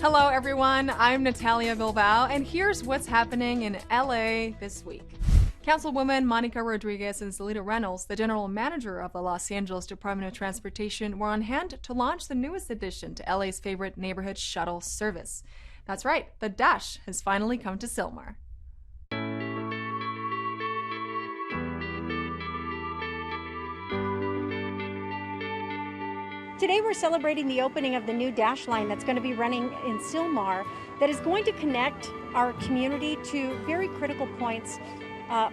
Hello, everyone. I'm Natalia Bilbao, and here's what's happening in LA this week. Councilwoman Monica Rodriguez and Zelita Reynolds, the general manager of the Los Angeles Department of Transportation, were on hand to launch the newest addition to LA's favorite neighborhood shuttle service. That's right, the Dash has finally come to Sylmar. Today we're celebrating the opening of the new Dash line that's going to be running in Sylmar that is going to connect our community to very critical points,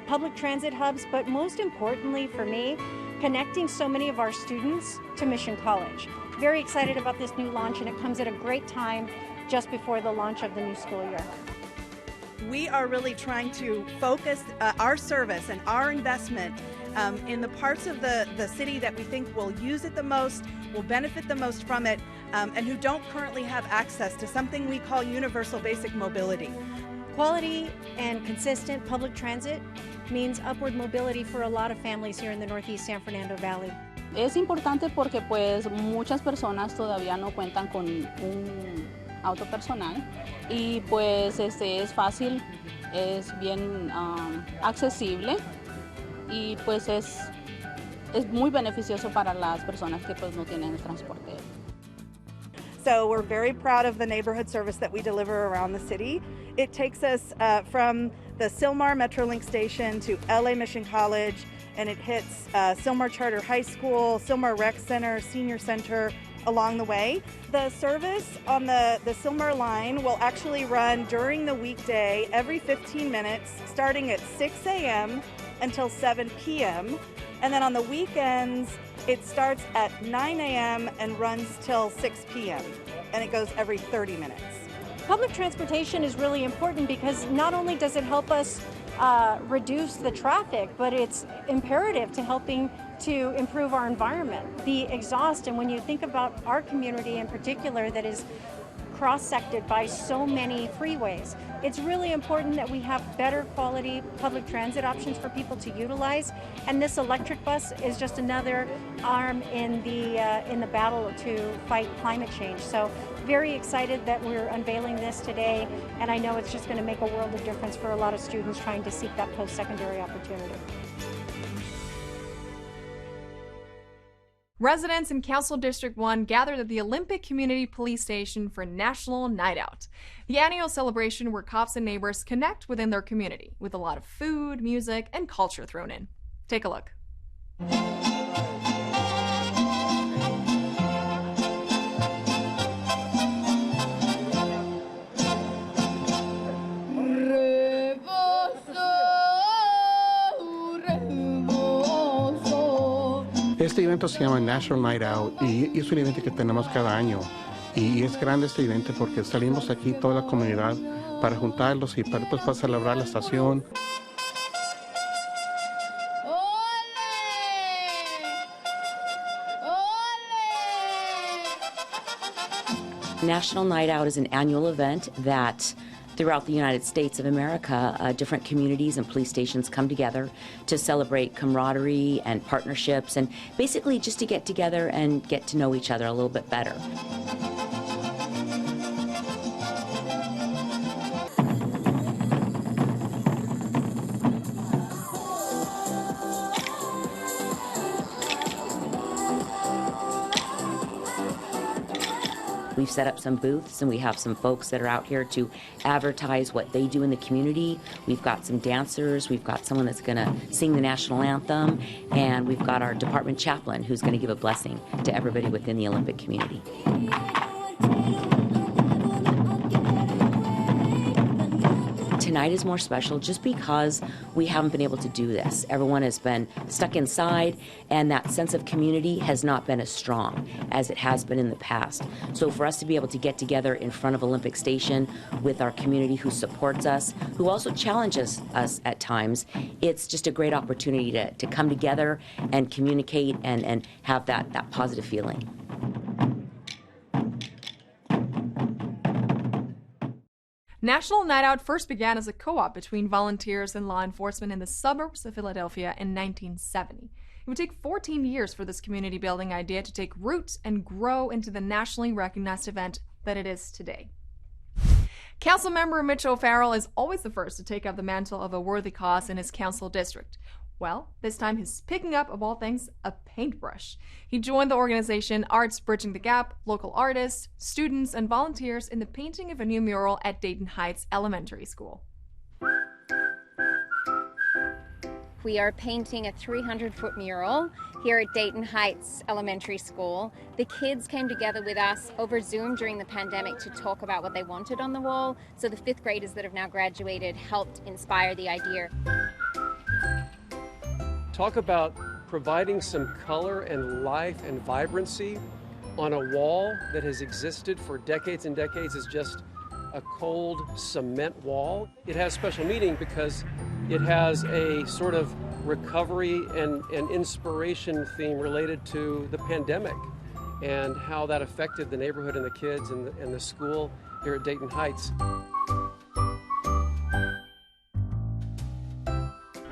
public transit hubs, but most importantly for me, connecting so many of our students to Mission College. Very excited about this new launch, and it comes at a great time just before the launch of the new school year. We are really trying to focus our service and our investment in the parts of the city that we think will use it the most, will benefit the most from it, and who don't currently have access to something we call universal basic mobility. Quality and consistent public transit means upward mobility for a lot of families here in the Northeast San Fernando Valley. Es importante porque pues muchas personas todavía no cuentan con un auto personal y pues es fácil, es bien accesible y pues es muy beneficioso para las personas que pues no tienen el transporte. So we're very proud of the neighborhood service that we deliver around the city. It takes us from the Sylmar Metrolink station to LA Mission College, and it hits Sylmar Charter High School, Sylmar Rec Center, Senior Center along the way. The service on the Sylmar line will actually run during the weekday every 15 minutes, starting at 6 a.m. until 7 p.m. And then on the weekends, it starts at 9 a.m. and runs till 6 p.m. and it goes every 30 minutes. Public transportation is really important because not only does it help us reduce the traffic, but it's imperative to helping to improve our environment. The exhaust, and when you think about our community in particular that is cross-sected by so many freeways, it's really important that we have better quality public transit options for people to utilize, and this electric bus is just another arm in the battle to fight climate change. So very excited that we're unveiling this today, and I know it's just going to make a world of difference for a lot of students trying to seek that post-secondary opportunity. Residents in Council District 1 gathered at the Olympic Community Police Station for National Night Out, the annual celebration where cops and neighbors connect within their community, with a lot of food, music, and culture thrown in. Take a look. Este evento se llama National Night Out y es un evento que tenemos cada año. Y es grande este evento porque salimos aquí toda la comunidad para juntarlos y para celebrar la estación. National Night Out is an annual event that throughout the United States of America, different communities and police stations come together to celebrate camaraderie and partnerships and basically just to get together and get to know each other a little bit better. We've set up some booths and we have some folks that are out here to advertise what they do in the community. We've got some dancers, we've got someone that's going to sing the national anthem, and we've got our department chaplain who's going to give a blessing to everybody within the Olympic community. Tonight is more special just because we haven't been able to do this. Everyone has been stuck inside, and that sense of community has not been as strong as it has been in the past. So for us to be able to get together in front of Olympic Station with our community who supports us, who also challenges us at times, it's just a great opportunity to come together and communicate and have that positive feeling. National Night Out first began as a co-op between volunteers and law enforcement in the suburbs of Philadelphia in 1970. It would take 14 years for this community building idea to take root and grow into the nationally recognized event that it is today. Councilmember Mitch O'Farrell is always the first to take up the mantle of a worthy cause in his council district. Well, this time he's picking up, of all things, a paintbrush. He joined the organization Arts Bridging the Gap, local artists, students, and volunteers in the painting of a new mural at Dayton Heights Elementary School. We are painting a 300-foot mural here at Dayton Heights Elementary School. The kids came together with us over Zoom during the pandemic to talk about what they wanted on the wall. So the 5th graders that have now graduated helped inspire the idea. Talk about providing some color and life and vibrancy on a wall that has existed for decades and decades as just a cold cement wall. It has special meaning because it has a sort of recovery and inspiration theme related to the pandemic and how that affected the neighborhood and the kids and the school here at Dayton Heights.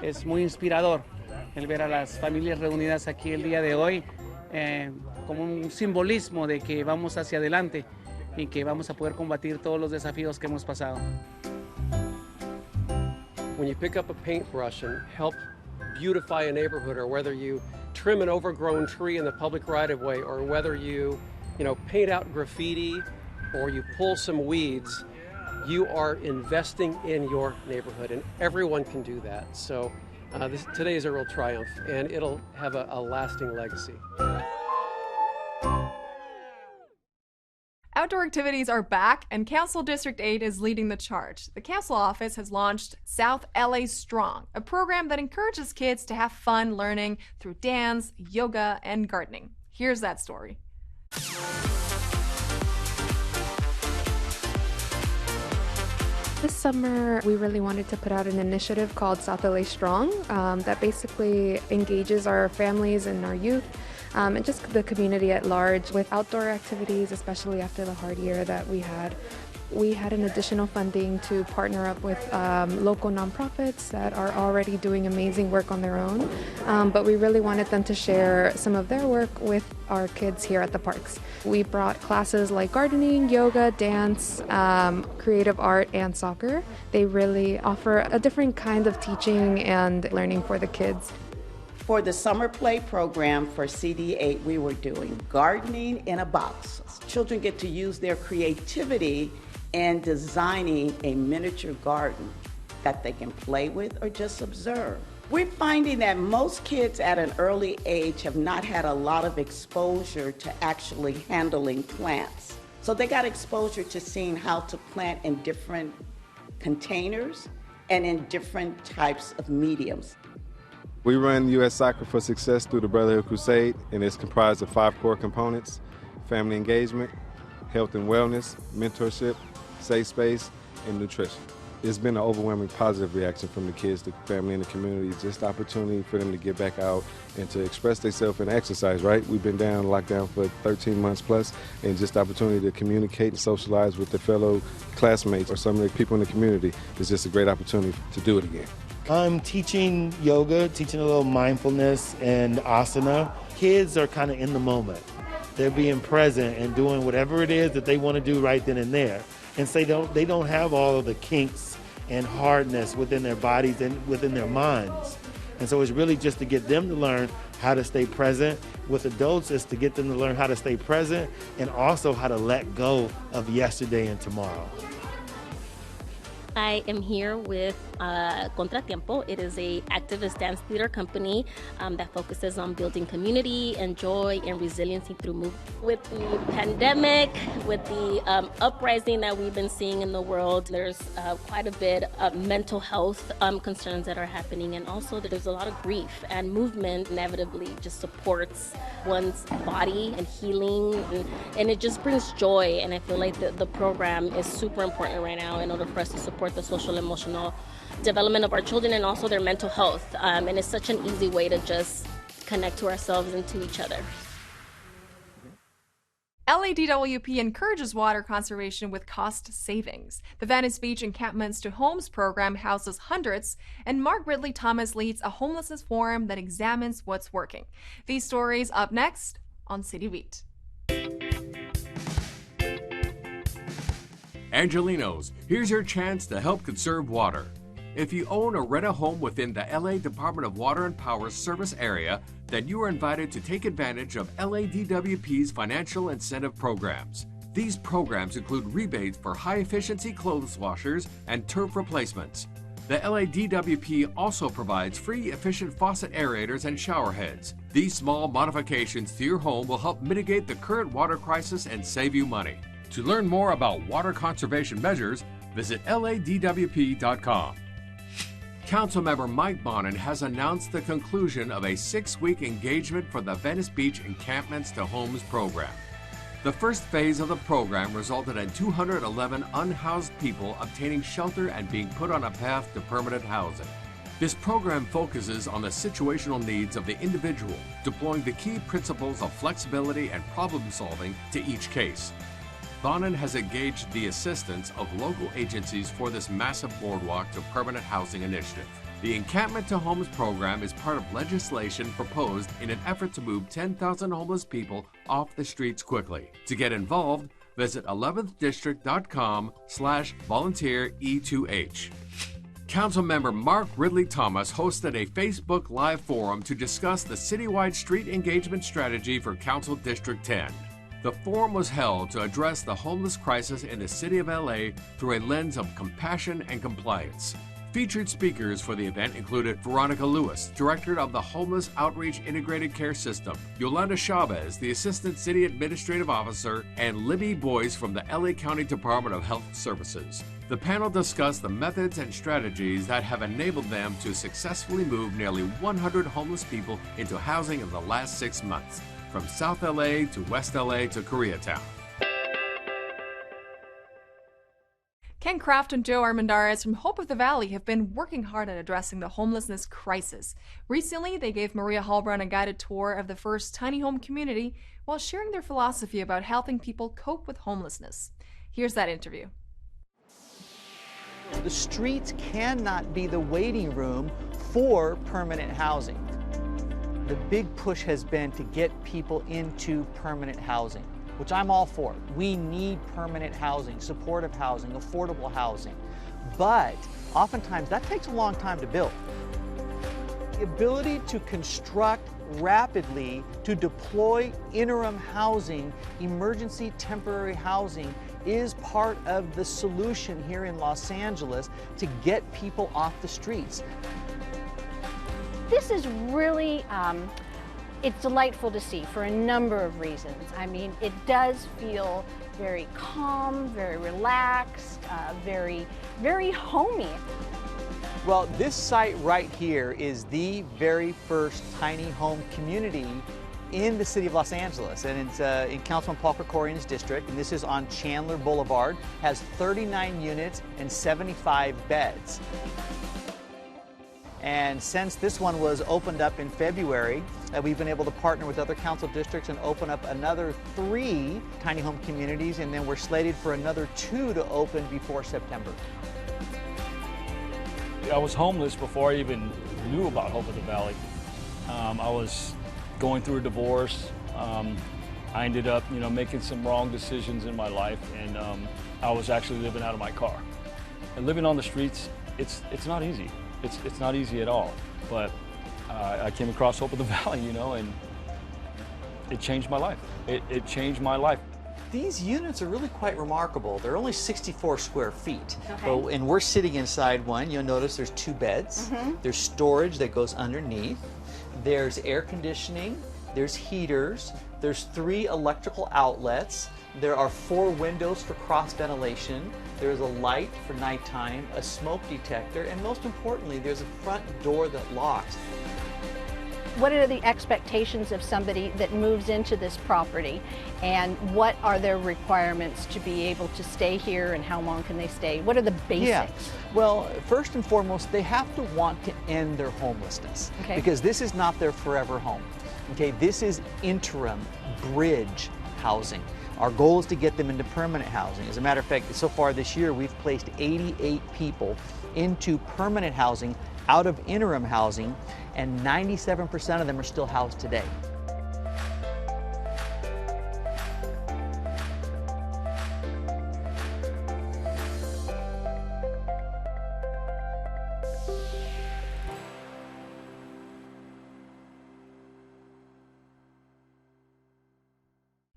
Es muy inspirador el ver a las familias reunidas aquí el día de hoy como un simbolismo de que vamos hacia adelante y que vamos a poder combatir todos los desafíos que hemos pasado. When you pick up a paintbrush and help beautify a neighborhood, or whether you trim an overgrown tree in the public right-of-way, or whether you paint out graffiti or you pull some weeds, you are investing in your neighborhood, and everyone can do that. So today is a real triumph, and it'll have a lasting legacy. Outdoor activities are back, and Council District 8 is leading the charge. The council office has launched South LA Strong, a program that encourages kids to have fun learning through dance, yoga, and gardening. Here's that story. This summer, we really wanted to put out an initiative called South LA Strong that basically engages our families and our youth and just the community at large with outdoor activities, especially after the hard year that we had. We had an additional funding to partner up with local nonprofits that are already doing amazing work on their own, but we really wanted them to share some of their work with our kids here at the parks. We brought classes like gardening, yoga, dance, creative art, and soccer. They really offer a different kind of teaching and learning for the kids. For the summer play program for CD8, we were doing gardening in a box. Children get to use their creativity in designing a miniature garden that they can play with or just observe. We're finding that most kids at an early age have not had a lot of exposure to actually handling plants. So they got exposure to seeing how to plant in different containers and in different types of mediums. We run U.S. Soccer for Success through the Brotherhood Crusade, and it's comprised of 5 core components: family engagement, health and wellness, mentorship, safe space, and nutrition. It's been an overwhelming positive reaction from the kids, the family, and the community. Just the opportunity for them to get back out and to express themselves and exercise, right? We've been locked down for 13 months plus, and just the opportunity to communicate and socialize with their fellow classmates or some of the people in the community is just a great opportunity to do it again. I'm teaching yoga, teaching a little mindfulness and asana. Kids are kind of in the moment. They're being present and doing whatever it is that they want to do right then and there. And so they don't have all of the kinks and hardness within their bodies and within their minds. And so it's really just to get them to learn how to stay present. With adults, it's to get them to learn how to stay present and also how to let go of yesterday and tomorrow. I am here with Contratiempo. It is a activist dance theater company that focuses on building community and joy and resiliency through movement. With the pandemic, with the uprising that we've been seeing in the world, there's quite a bit of mental health concerns that are happening, and also there's a lot of grief, and movement inevitably just supports one's body and healing, and it just brings joy. And I feel like the program is super important right now in order for us to support the social and emotional development of our children and also their mental health. And it's such an easy way to just connect to ourselves and to each other. LADWP encourages water conservation with cost savings. The Venice Beach Encampments to Homes program houses hundreds, and Mark Ridley Thomas leads a homelessness forum that examines what's working. These stories up next on City Beat. Angelinos, here's your chance to help conserve water. If you own or rent a home within the LA Department of Water and Power service area, then you are invited to take advantage of LADWP's financial incentive programs. These programs include rebates for high-efficiency clothes washers and turf replacements. The LADWP also provides free efficient faucet aerators and shower heads. These small modifications to your home will help mitigate the current water crisis and save you money. To learn more about water conservation measures, visit LADWP.com. Councilmember Mike Bonin has announced the conclusion of a 6-week engagement for the Venice Beach Encampments to Homes program. The first phase of the program resulted in 211 unhoused people obtaining shelter and being put on a path to permanent housing. This program focuses on the situational needs of the individual, deploying the key principles of flexibility and problem solving to each case. Bonin has engaged the assistance of local agencies for this massive boardwalk to permanent housing initiative. The Encampment to Homes program is part of legislation proposed in an effort to move 10,000 homeless people off the streets quickly. To get involved, visit 11thdistrict.com/volunteer-E2H. Councilmember Mark Ridley Thomas hosted a Facebook Live forum to discuss the citywide street engagement strategy for Council District 10. The forum was held to address the homeless crisis in the city of LA through a lens of compassion and compliance. Featured speakers for the event included Veronica Lewis, Director of the Homeless Outreach Integrated Care System, Yolanda Chavez, the Assistant City Administrative Officer, and Libby Boyce from the LA County Department of Health Services. The panel discussed the methods and strategies that have enabled them to successfully move nearly 100 homeless people into housing in the last 6 months, from South LA to West LA to Koreatown. Ken Kraft and Joe Armendariz from Hope of the Valley have been working hard at addressing the homelessness crisis. Recently, they gave Maria Hallbrun a guided tour of the first tiny home community while sharing their philosophy about helping people cope with homelessness. Here's that interview. The streets cannot be the waiting room for permanent housing. The big push has been to get people into permanent housing, which I'm all for. We need permanent housing, supportive housing, affordable housing. But oftentimes that takes a long time to build. The ability to construct rapidly, to deploy interim housing, emergency temporary housing, is part of the solution here in Los Angeles to get people off the streets. This is really, it's delightful to see for a number of reasons. I mean, it does feel very calm, very relaxed, very homey. Well, this site right here is the very first tiny home community in the city of Los Angeles, and it's in Councilman Paul Krikorian's district, and this is on Chandler Boulevard, has 39 units and 75 beds. And since this one was opened up in February, we've been able to partner with other council districts and open up another 3 tiny home communities, and then we're slated for another 2 to open before September. I was homeless before I even knew about Hope of the Valley. I was going through a divorce. I ended up, making some wrong decisions in my life, and I was actually living out of my car. And living on the streets, it's not easy. It's not easy at all, but I came across Hope of the Valley, and it changed my life. It changed my life. These units are really quite remarkable. They're only 64 square feet, Okay. And we're sitting inside one. You'll notice there's 2 beds. There's storage that goes underneath. There's air conditioning. There's heaters. There's 3 electrical outlets. There are 4 windows for cross ventilation. There's a light for nighttime, a smoke detector, and most importantly, there's a front door that locks. What are the expectations of somebody that moves into this property, and what are their requirements to be able to stay here, and how long can they stay? What are the basics? Yeah. Well, first and foremost, they have to want to end their homelessness, Okay. because this is not their forever home. Okay, this is interim bridge housing. Our goal is to get them into permanent housing. As a matter of fact, so far this year, we've placed 88 people into permanent housing out of interim housing, and 97% of them are still housed today.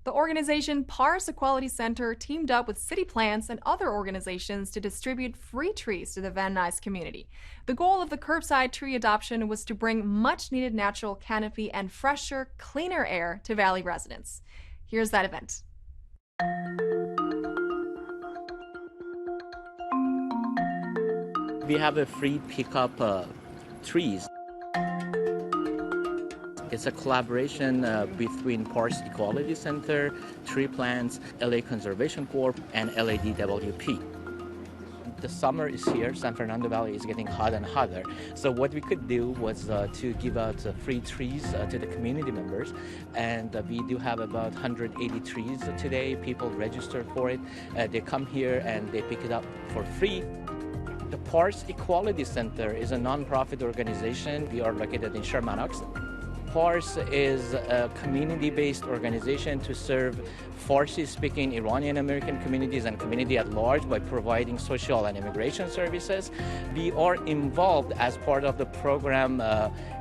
The organization Pars Equality Center teamed up with city plants and other organizations to distribute free trees to the Van Nuys community. The goal of the curbside tree adoption was to bring much-needed natural canopy and fresher, cleaner air to Valley residents. Here's that event. We have a free pickup trees. It's a collaboration between Pars Equality Center, Tree Plants, LA Conservation Corp, and LADWP. The summer is here. San Fernando Valley is getting hotter and hotter. So what we could do was to give out free trees to the community members. And we do have about 180 trees today. People registered for it. They come here and they pick it up for free. The Pars Equality Center is a nonprofit organization. We are located in Sherman Oaks. Pars is a community-based organization to serve Farsi-speaking Iranian American communities and community at large by providing social and immigration services. We are involved as part of the program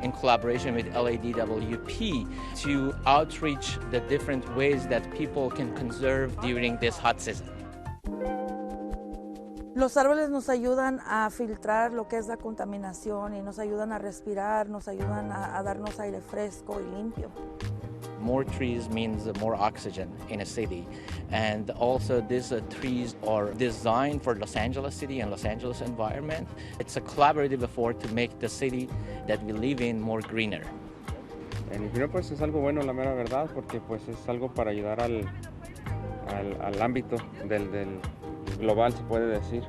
in collaboration with LADWP to outreach the different ways that people can conserve during this hot season. Los árboles nos ayudan a filtrar lo que es la contaminación y nos ayudan a respirar, nos ayudan a darnos aire fresco y limpio. More trees means more oxygen in a city, and also these trees are designed for Los Angeles City and Los Angeles environment. It's a collaborative effort to make the city that we live in more greener. En mi opinión, pues es algo bueno, la mera verdad, porque pues es algo para ayudar al ámbito del global, se puede decir.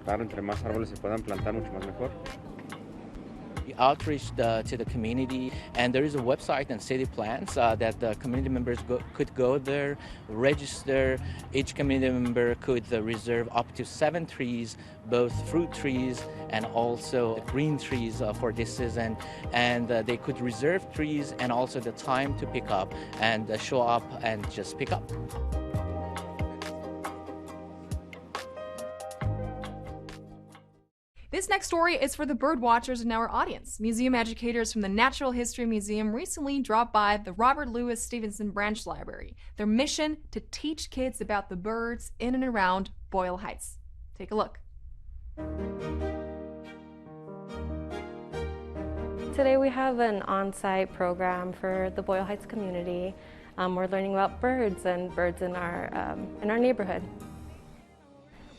Claro, entre más árboles se puedan plantar, mucho más mejor. We outreach to the community, and there is a website and city plans that the community members could go there, register. Each community member could reserve up to 7 trees, both fruit trees and also green trees for this season. And they could reserve trees and also the time to pick up and show up and just pick up. This next story is for the bird watchers in our audience. Museum educators from the Natural History Museum recently dropped by the Robert Louis Stevenson Branch Library. Their mission: to teach kids about the birds in and around Boyle Heights. Take a look. Today we have an on-site program for the Boyle Heights community. We're learning about birds and birds in our neighborhood.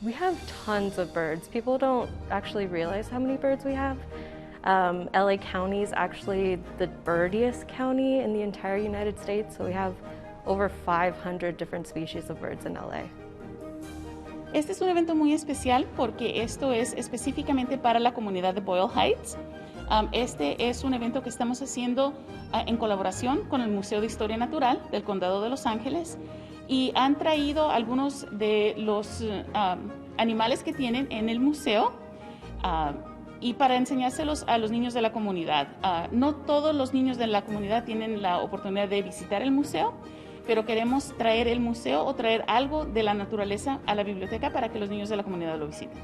We have tons of birds. People don't actually realize how many birds we have. LA County is actually the birdiest county in the entire United States, so we have over 500 different species of birds in LA. Este es un evento muy especial porque esto es específicamente para la comunidad de Boyle Heights. Este es un evento que estamos haciendo en colaboración con el Museo de Historia Natural del Condado de Los Ángeles, y han traído algunos de los animales que tienen en el museo y para enseñárselos a los niños de la comunidad. No todos los niños de la comunidad tienen la oportunidad de visitar el museo, pero queremos traer el museo o traer algo de la naturaleza a la biblioteca para que los niños de la comunidad lo visiten.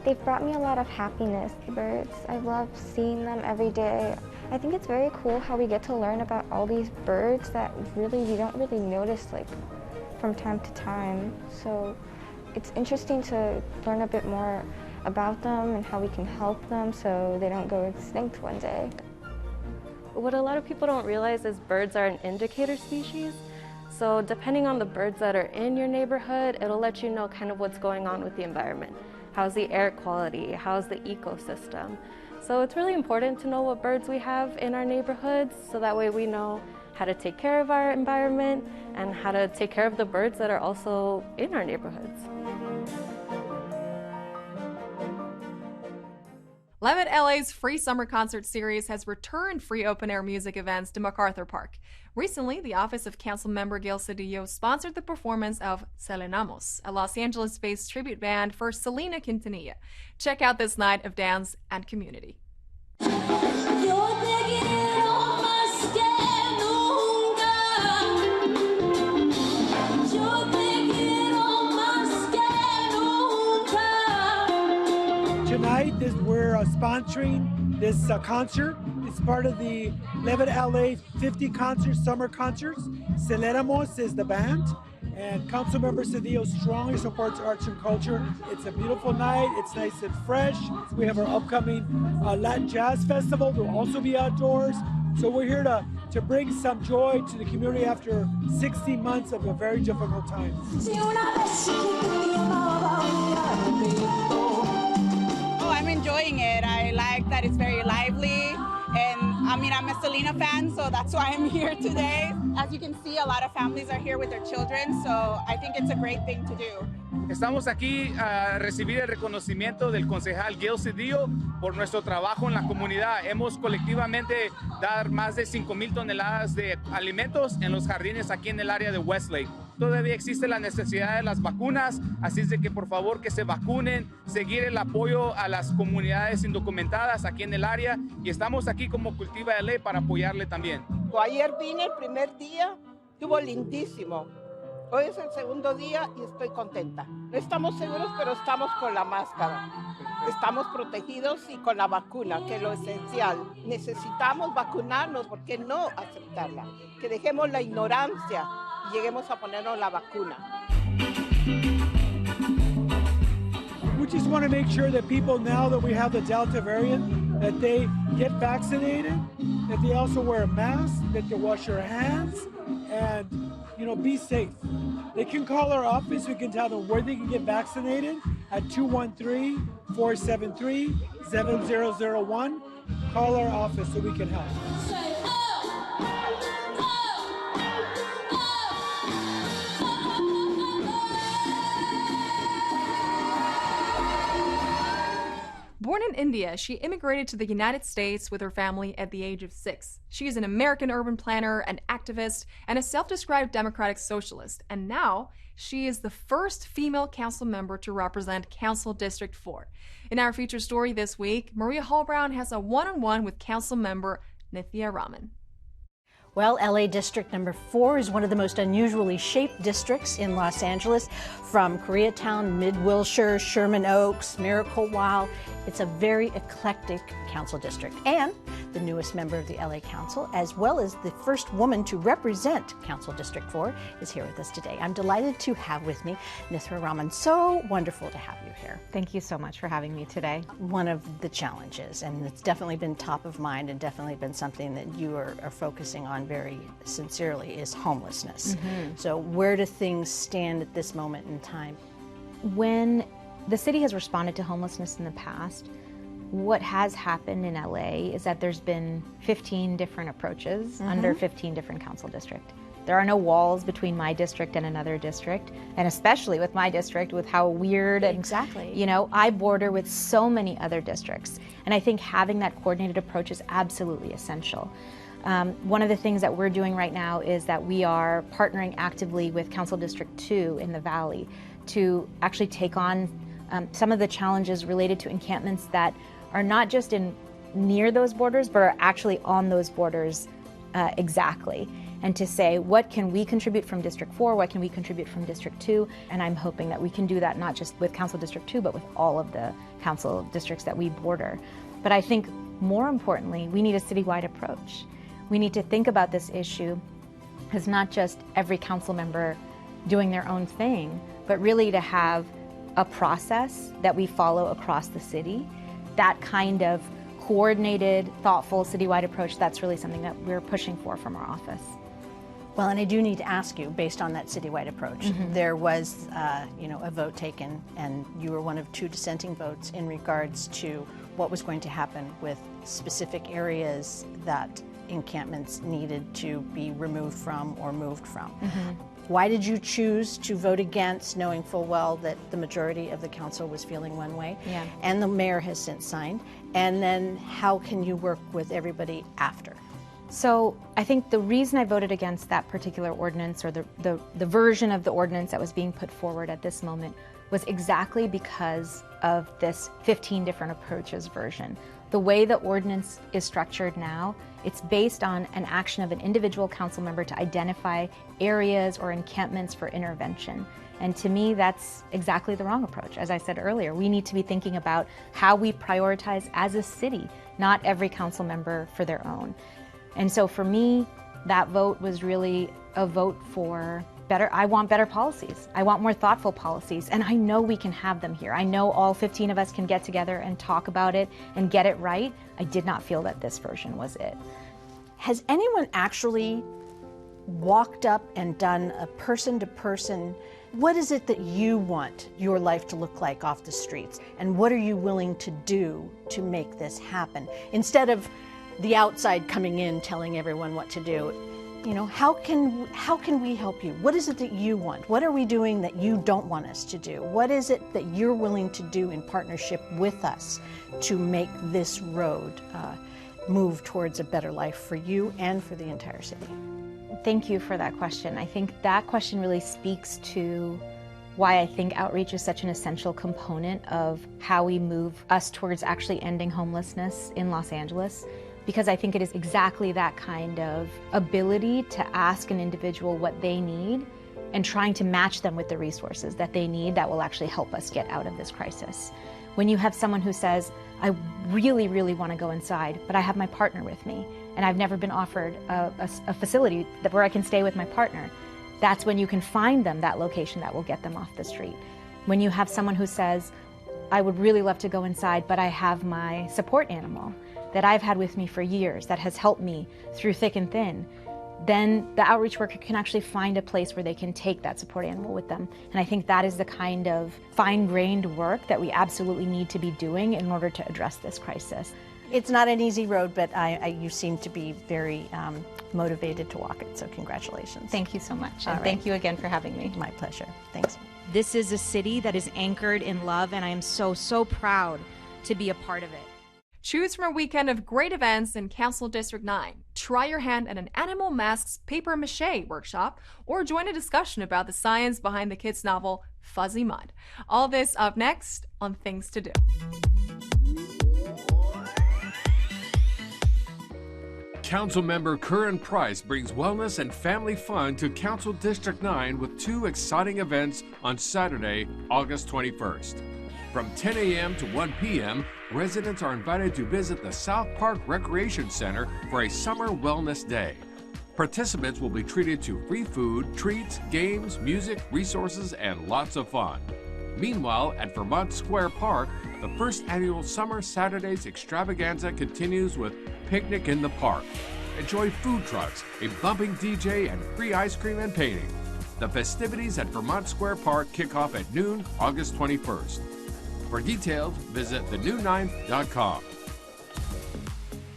They've brought me a lot of happiness, the birds. I love seeing them every day. I think it's very cool how we get to learn about all these birds that really we don't really notice like from time to time. So it's interesting to learn a bit more about them and how we can help them so they don't go extinct one day. What a lot of people don't realize is birds are an indicator species. So depending on the birds that are in your neighborhood, it'll let you know kind of what's going on with the environment. How's the air quality? How's the ecosystem? So it's really important to know what birds we have in our neighborhoods, so that way we know how to take care of our environment and how to take care of the birds that are also in our neighborhoods. Levitt LA's free summer concert series has returned free open-air music events to MacArthur Park. Recently, the Office of Councilmember Gail Cedillo sponsored the performance of Selenamos, a Los Angeles-based tribute band for Selena Quintanilla. Check out this night of dance and community. Tonight, we're sponsoring this concert. It's part of the Live at LA 50 concerts, summer concerts. Celeramos is the band. And Councilmember Cedillo strongly supports arts and culture. It's a beautiful night. It's nice and fresh. We have our upcoming Latin Jazz Festival. We'll also be outdoors. So we're here to bring some joy to the community after 16 months of a very difficult time. Oh, I'm enjoying it. I like that it's very lively. And I mean, I'm a Selena fan, so that's why I'm here today. As you can see, a lot of families are here with their children, so I think it's a great thing to do. Estamos aquí a recibir el reconocimiento del concejal Gil Cedillo por nuestro trabajo en la comunidad. Hemos colectivamente dado más de 5,000 toneladas de alimentos en los jardines aquí en el área de Westlake. Todavía existe la necesidad de las vacunas, así es de que por favor que se vacunen, seguir el apoyo a las comunidades indocumentadas aquí en el área y estamos aquí como Cultiva LA para apoyarle también. Ayer vine el primer día, estuvo lindísimo. Hoy es el segundo día y estoy contenta. No estamos seguros, pero estamos con la máscara. Estamos protegidos y con la vacuna, que es lo esencial. Necesitamos vacunarnos, ¿por qué no aceptarla? Que dejemos la ignorancia y lleguemos a ponernos la vacuna. We just want to make sure that people, now that we have the Delta variant, that they get vaccinated, that they also wear a mask, that they wash their hands, and be safe. They can call our office. We can tell them where they can get vaccinated at 213-473-7001. Call our office so we can help. Born in India, she immigrated to the United States with her family at the age of 6. She is an American urban planner, an activist, and a self-described democratic socialist. And now, she is the first female council member to represent Council District 4. In our feature story this week, Maria Hall-Brown has a one-on-one with council member Nithya Rahman. Well, LA District number 4 is one of the most unusually shaped districts in Los Angeles, from Koreatown, Mid-Wilshire, Sherman Oaks, Miracle While. It's a very eclectic council district, and the newest member of the LA Council, as well as the first woman to represent Council District 4, is here with us today. I'm delighted to have with me Nithya Rahman. So wonderful to have you here. Thank you so much for having me today. One of the challenges, and it's definitely been top of mind and definitely been something that you are focusing on very sincerely, is homelessness. Mm-hmm. So where do things stand at this moment in time? When the city has responded to homelessness in the past, what has happened in LA is that there's been 15 different approaches under 15 different council districts. There are no walls between my district and another district, and especially with my district, with how weird and, I border with so many other districts. And I think having that coordinated approach is absolutely essential. One of the things that we're doing right now is that we are partnering actively with Council District 2 in the Valley to actually take on some of the challenges related to encampments that are not just near those borders, but are actually on those borders exactly. And to say, what can we contribute from District 4, what can we contribute from District 2? And I'm hoping that we can do that not just with Council District 2, but with all of the council districts that we border. But I think more importantly, we need a citywide approach. We need to think about this issue as not just every council member doing their own thing, but really to have a process that we follow across the city. That kind of coordinated, thoughtful, citywide approach, that's really something that we're pushing for from our office. Well, and I do need to ask you, based on that citywide approach, there was, a vote taken, and you were one of 2 dissenting votes in regards to what was going to happen with specific areas that encampments needed to be removed from or moved from. Why did you choose to vote against, knowing full well that the majority of the council was feeling one way? Yeah. And the mayor has since signed. And then how can you work with everybody after? So I think the reason I voted against that particular ordinance, or the version of the ordinance that was being put forward at this moment, was exactly because of this 15 different approaches version. The way the ordinance is structured now It's based on an action of an individual council member to identify areas or encampments for intervention. And to me, that's exactly the wrong approach. As I said earlier, we need to be thinking about how we prioritize as a city, not every council member for their own. And so for me, that vote was really a vote for better. I want better policies. I want more thoughtful policies. And I know we can have them here. I know all 15 of us can get together and talk about it and get it right. I did not feel that this version was it. Has anyone actually walked up and done a person-to-person, what is it that you want your life to look like off the streets? And what are you willing to do to make this happen? Instead of the outside coming in telling everyone what to do, you know, how can we help you? What is it that you want? What are we doing that you don't want us to do? What is it that you're willing to do in partnership with us to make this road move towards a better life for you and for the entire city? Thank you for that question. I think that question really speaks to why I think outreach is such an essential component of how we move us towards actually ending homelessness in Los Angeles. Because I think it is exactly that kind of ability to ask an individual what they need and trying to match them with the resources that they need that will actually help us get out of this crisis. When you have someone who says, I really, really want to go inside, but I have my partner with me, and I've never been offered a facility where I can stay with my partner, that's when you can find them that location that will get them off the street. When you have someone who says, I would really love to go inside, but I have my support animal that I've had with me for years that has helped me through thick and thin, then the outreach worker can actually find a place where they can take that support animal with them. And I think that is the kind of fine-grained work that we absolutely need to be doing in order to address this crisis. It's not an easy road, but you seem to be very motivated to walk it, so congratulations. Thank you so much, All and right. thank you again for having me. My pleasure. Thanks. This is a city that is anchored in love, and I am so, so proud to be a part of it. Choose from a weekend of great events in Council District 9. Try your hand at an Animal Masks paper mache workshop, or join a discussion about the science behind the kids' novel Fuzzy Mud. All this up next on Things to Do. Councilmember Curran Price brings wellness and family fun to Council District 9 with two exciting events on Saturday, August 21st. From 10 a.m. to 1 p.m., residents are invited to visit the South Park Recreation Center for a summer wellness day. Participants will be treated to free food, treats, games, music, resources, and lots of fun. Meanwhile, at Vermont Square Park, the first annual Summer Saturdays extravaganza continues with Picnic in the Park. Enjoy food trucks, a bumping DJ, and free ice cream and painting. The festivities at Vermont Square Park kick off at noon, August 21st. For details, visit thenew9.com.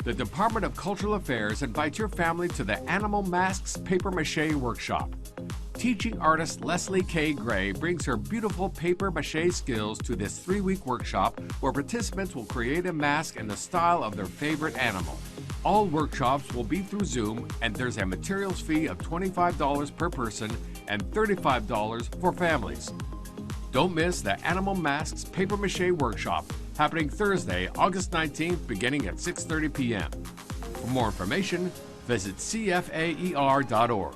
The Department of Cultural Affairs invites your family to the Animal Masks Paper Mache Workshop. Teaching artist Leslie K. Gray brings her beautiful paper mache skills to this 3-week workshop where participants will create a mask in the style of their favorite animal. All workshops will be through Zoom, and there's a materials fee of $25 per person and $35 for families. Don't miss the Animal Masks Paper Mache Workshop, happening Thursday, August 19th, beginning at 6:30 p.m. For more information, visit cfaer.org.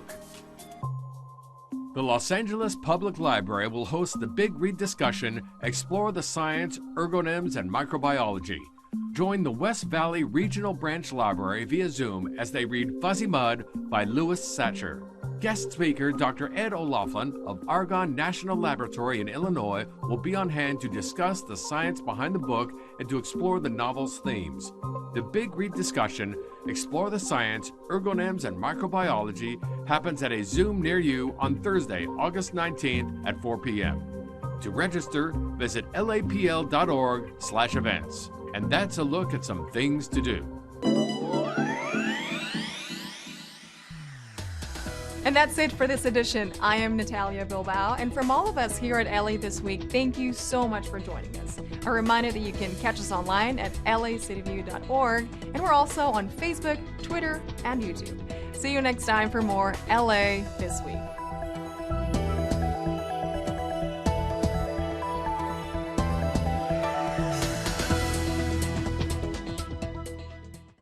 The Los Angeles Public Library will host the Big Read discussion, Explore the Science, Ergonyms, and Microbiology. Join the West Valley Regional Branch Library via Zoom as they read Fuzzy Mud by Louis Satcher. Guest speaker Dr. Ed O'Loughlin of Argonne National Laboratory in Illinois will be on hand to discuss the science behind the book and to explore the novel's themes. The Big Read discussion, Explore the Science, Ergonyms, and Microbiology, happens at a Zoom near you on Thursday, August 19th at 4 p.m. To register, visit lapl.org/events. And that's a look at some things to do. And that's it for this edition. I am Natalia Bilbao, and from all of us here at LA This Week, thank you so much for joining us. A reminder that you can catch us online at lacityview.org, and we're also on Facebook, Twitter, and YouTube. See you next time for more LA This Week.